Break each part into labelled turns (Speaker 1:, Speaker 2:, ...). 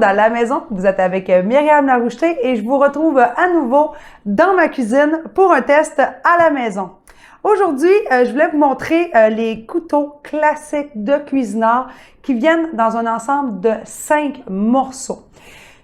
Speaker 1: monde à la maison. Vous êtes avec Myriam Laroucheté et je vous retrouve à nouveau dans ma cuisine pour un test à la maison. Aujourd'hui, je voulais vous montrer les couteaux classiques de cuisinart qui viennent dans un ensemble de 5 morceaux.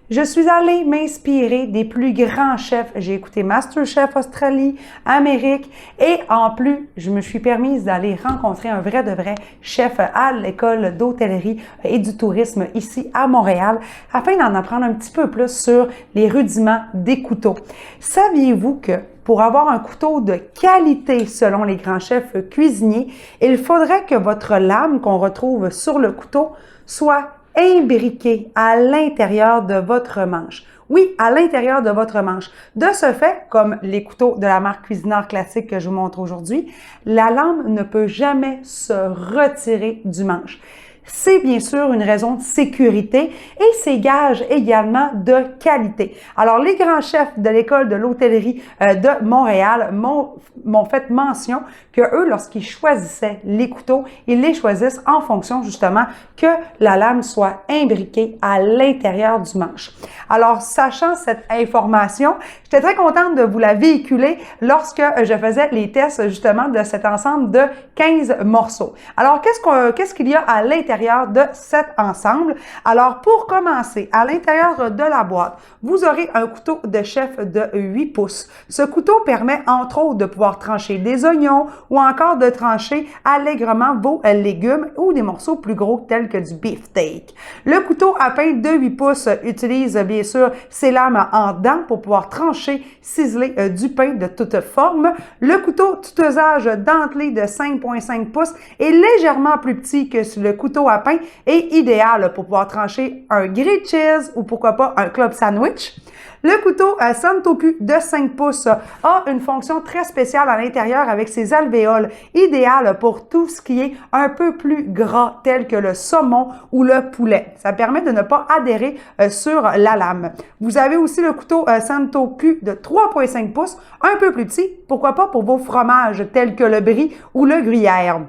Speaker 1: Je suis allée m'inspirer des plus grands chefs. J'ai écouté MasterChef Australie, Amérique et en plus, je me suis permise d'aller rencontrer un vrai de vrai chef à l'école d'hôtellerie et du tourisme ici à Montréal afin d'en apprendre un petit peu plus sur les rudiments des couteaux. Saviez-vous que pour avoir un couteau de qualité selon les grands chefs cuisiniers, il faudrait que votre lame qu'on retrouve sur le couteau soit imbriqué à l'intérieur de votre manche. Oui, à l'intérieur de votre manche. De ce fait, comme les couteaux de la marque Cuisinart classique que je vous montre aujourd'hui, la lame ne peut jamais se retirer du manche. C'est bien sûr une raison de sécurité et c'est gage également de qualité. Alors, les grands chefs de l'école de l'hôtellerie de Montréal m'ont fait mention que eux, lorsqu'ils choisissaient les couteaux, ils les choisissent en fonction justement que la lame soit imbriquée à l'intérieur du manche. Alors, sachant cette information, j'étais très contente de vous la véhiculer lorsque je faisais les tests justement de cet ensemble de 15 morceaux. Alors, qu'est-ce qu'il y a à l'intérieur de cet ensemble? Alors, pour commencer, à l'intérieur de la boîte, vous aurez un couteau de chef de 8 pouces. Ce couteau permet, entre autres, de pouvoir trancher des oignons ou encore de trancher allègrement vos légumes ou des morceaux plus gros tels que du beefsteak. Le couteau à pain de 8 pouces utilise bien sûr ses lames en dents pour pouvoir trancher, ciseler du pain de toute forme. Le couteau tout usage dentelé de 5,5 pouces est légèrement plus petit que le couteau à pain est idéal pour pouvoir trancher un grilled cheese ou pourquoi pas un club sandwich. Le couteau Santoku de 5 pouces a une fonction très spéciale à l'intérieur avec ses alvéoles, idéales pour tout ce qui est un peu plus gras, tel que le saumon ou le poulet. Ça permet de ne pas adhérer sur la lame. Vous avez aussi le couteau Santoku de 3,5 pouces, un peu plus petit, pourquoi pas pour vos fromages tels que le brie ou le gruyère.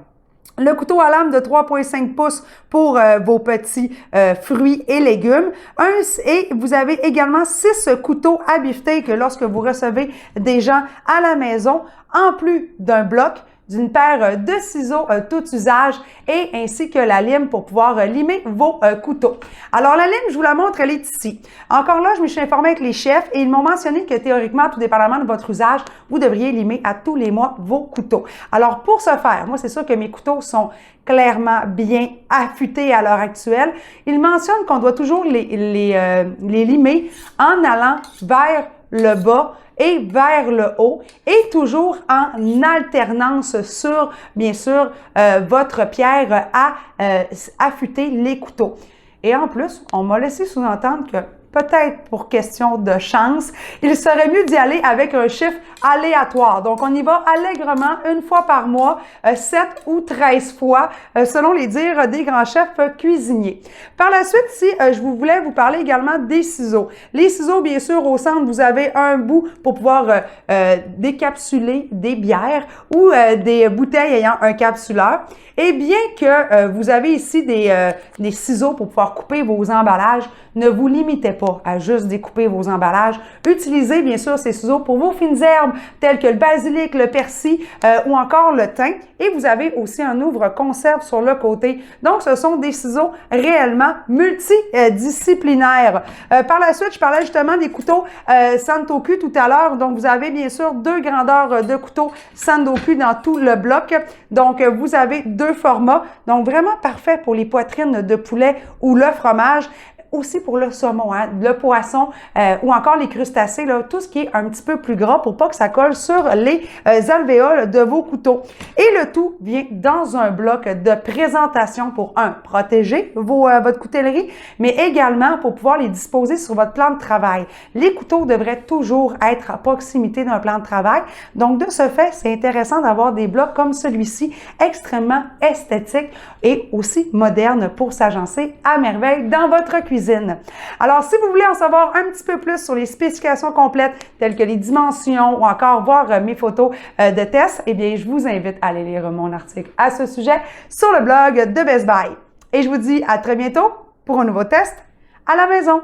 Speaker 1: Le couteau à lame de 3,5 pouces pour vos petits fruits et légumes. Et vous avez également 6 couteaux à beefsteak lorsque vous recevez des gens à la maison, en plus d'un bloc, d'une paire de ciseaux tout usage et ainsi que la lime pour pouvoir limer vos couteaux. Alors la lime, je vous la montre, elle est ici. Encore là, je me suis informée avec les chefs et ils m'ont mentionné que théoriquement, tout dépendamment de votre usage, vous devriez limer à tous les mois vos couteaux. Alors pour ce faire, moi c'est sûr que mes couteaux sont clairement bien affûtés à l'heure actuelle. Ils mentionnent qu'on doit toujours les limer en allant vers le bas et vers le haut et toujours en alternance sur, bien sûr, votre pierre à affûter les couteaux. Et en plus, on m'a laissé sous-entendre que peut-être pour question de chance, il serait mieux d'y aller avec un chiffre aléatoire. Donc, on y va allègrement une fois par mois, 7 ou 13 fois, selon les dires des grands chefs cuisiniers. Par la suite, si je voulais vous parler également des ciseaux. Les ciseaux, bien sûr, au centre, vous avez un bout pour pouvoir décapsuler des bières ou des bouteilles ayant un capsuleur. Et bien que vous avez ici des ciseaux pour pouvoir couper vos emballages, ne vous limitez pas à juste découper vos emballages. Utilisez bien sûr ces ciseaux pour vos fines herbes telles que le basilic, le persil ou encore le thym. Et vous avez aussi un ouvre-conserve sur le côté. Donc, ce sont des ciseaux réellement multidisciplinaires. Par la suite, je parlais justement des couteaux Santoku tout à l'heure. Donc, vous avez bien sûr 2 grandeurs de couteaux Santoku dans tout le bloc. Donc, vous avez 2 formats. Donc, vraiment parfait pour les poitrines de poulet ou le fromage. Aussi pour le saumon, hein, le poisson ou encore les crustacés, là, tout ce qui est un petit peu plus gras pour pas que ça colle sur les alvéoles de vos couteaux. Et le tout vient dans un bloc de présentation pour protéger votre coutellerie, mais également pour pouvoir les disposer sur votre plan de travail. Les couteaux devraient toujours être à proximité d'un plan de travail. Donc, de ce fait, c'est intéressant d'avoir des blocs comme celui-ci, extrêmement esthétiques et aussi modernes pour s'agencer à merveille dans votre cuisine. Alors, si vous voulez en savoir un petit peu plus sur les spécifications complètes, telles que les dimensions ou encore voir mes photos de test, eh bien, je vous invite à aller lire mon article à ce sujet sur le blog de Best Buy. Et je vous dis à très bientôt pour un nouveau test à la maison.